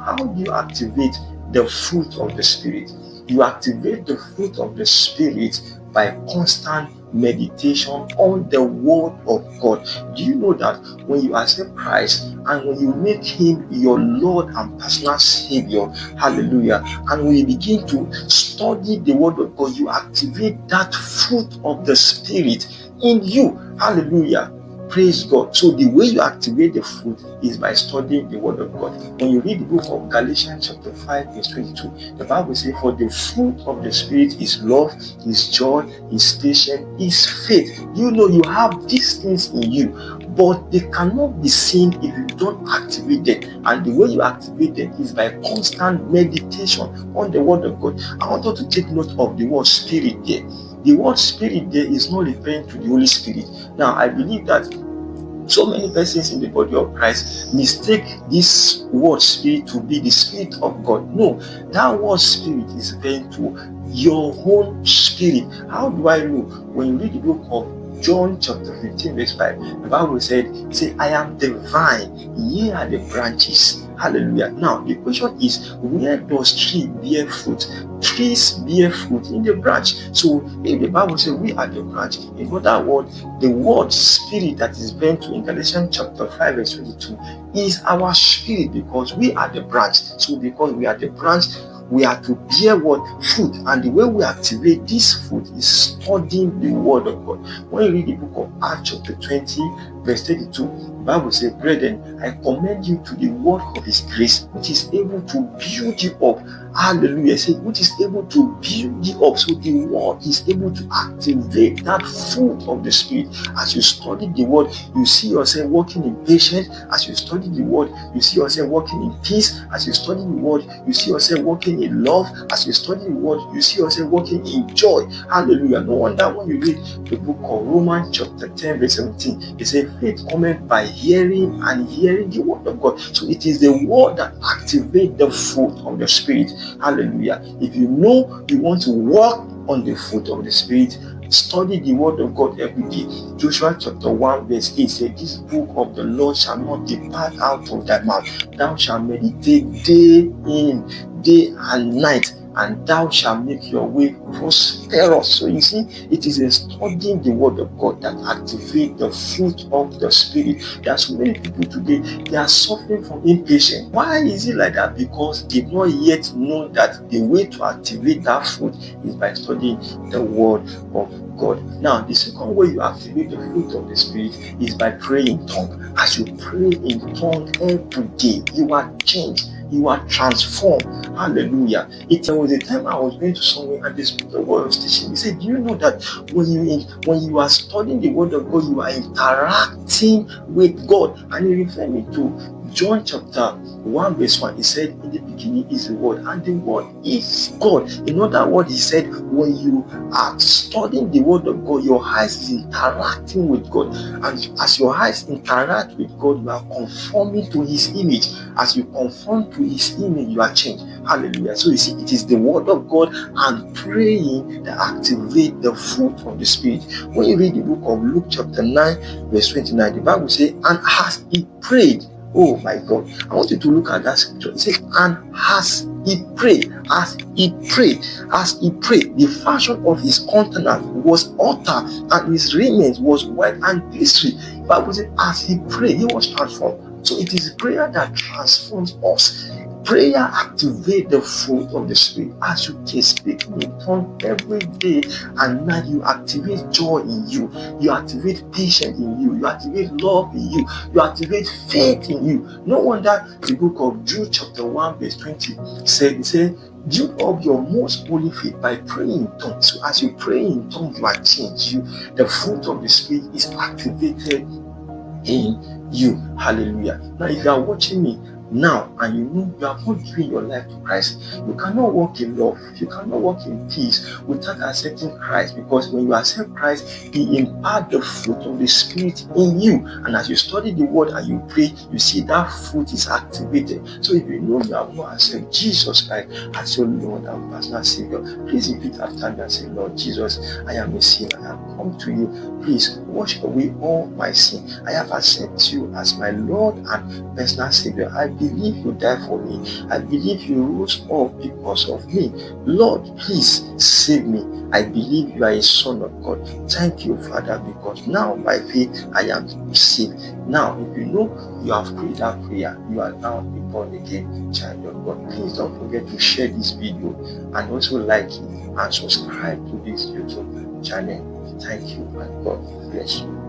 how do you activate the fruit of the Spirit? You activate the fruit of the Spirit by constant meditation on the Word of God. Do you know that when you accept Christ and when you make Him your Lord and personal Savior, hallelujah, and when you begin to study the Word of God, you activate that fruit of the Spirit in you, hallelujah. Praise God. So the way you activate the fruit is by studying the Word of God. When you read the book of Galatians chapter 5 verse 22, the Bible says, for the fruit of the Spirit is love, is joy, is patience, is faith. You know you have these things in you, but they cannot be seen if you don't activate them. And the way you activate them is by constant meditation on the Word of God. I want you to take note of the word Spirit there. The word Spirit there is not referring to the Holy Spirit. Now, I believe that so many persons in the body of Christ mistake this word Spirit to be the Spirit of God. No, that word Spirit is referring to your own spirit. How do I know? When you read the book of John chapter 15 verse 5, the Bible said, I am the vine, ye are the branches. Hallelujah. Now, the question is, where does tree bear fruit? Trees bear fruit in the branch. So, if the Bible says we are the branch, in other words, the word Spirit that is meant to in Galatians chapter 5 verse 22 is our spirit, because we are the branch. So, because we are the branch, we are to bear what? Fruit. And the way we activate this fruit is studying the Word of God. When you read the book of Acts chapter 20 verse 32, the Bible says, brethren, I commend you to the word of His grace, which is able to build you up. Hallelujah. Say, which is able to build you up. So the word is able to activate that fruit of the Spirit. As you study the word, you see yourself walking in patience. As you study the word, you see yourself walking in peace. As you study the word, you see yourself walking in love. As you study the word, you see yourself walking in joy. Hallelujah. No wonder when you read the book of Romans chapter 10 verse 17, it says, faith cometh by hearing, and hearing the word of God. So it is the word that activates the fruit of the Spirit. Hallelujah. If you know you want to walk on the fruit of the Spirit, study the Word of God every day. Joshua chapter 1 verse 8 said, this book of the Lord shall not depart out of thy mouth. Thou shalt meditate day in, day and night, and thou shalt make your way prosperous. So you see, it is in studying the Word of God that activates the fruit of the Spirit. There are so many people today, they are suffering from impatience. Why is it like that? Because they not yet know that the way to activate that fruit is by studying the Word of God. Now, the second way you activate the fruit of the Spirit is by praying in tongues. As you pray in tongues every day, you are changed. You are transformed. Hallelujah. There was a time I was going to somewhere and the Spirit of God was teaching. He said, do you know that when you are studying the Word of God, you are interacting with God? And he referred me to John chapter 1 verse 1. He said, in the beginning is the Word, and the Word is God. In other words, he said, when you are studying the Word of God, your eyes is interacting with God. And as your eyes interact with God, you are conforming to His image. As you conform to His image, you are changed. Hallelujah. So you see, it is the Word of God and praying that activate the fruit of the Spirit. When you read the book of Luke chapter 9 verse 29, the Bible says, and as he prayed, oh my God, I want you to look at that scripture. It says, and as he prayed, the fashion of his countenance was utter, and his raiment was white and glistening. The Bible says, as he prayed, he was transformed. So it is prayer that transforms us. Prayer activates the fruit of the Spirit. As you keep speaking in tongues every day and night, you activate joy in you. You activate patience in you. You activate love in you. You activate faith in you. No wonder the book of Jude chapter 1 verse 20 said, build up your most holy faith by praying in tongues. So as you pray in tongues, you are changed. The fruit of the Spirit is activated in you. Hallelujah. Now, if you are watching me now and you know you have not given your life to Christ, you cannot walk in love, you cannot walk in peace without accepting Christ, because when you accept Christ, He imparts the fruit of the Spirit in you. And as you study the Word and you pray, you see that fruit is activated. So if you know you have not accepted Jesus Christ as your Lord and personal Savior, please repeat after me and say, Lord Jesus, I am a sinner. I have come to you. Please wash away all my sin. I have accepted you as my Lord and personal Savior. I believe you died for me. I believe you rose up because of me. Lord, please save me. I believe you are a son of God. Thank you, Father, because now by faith I am saved. Now, if you know you have prayed that prayer, you are now a born again child of God. Please don't forget to share this video and also like it and subscribe to this YouTube channel. Thank you and God bless you.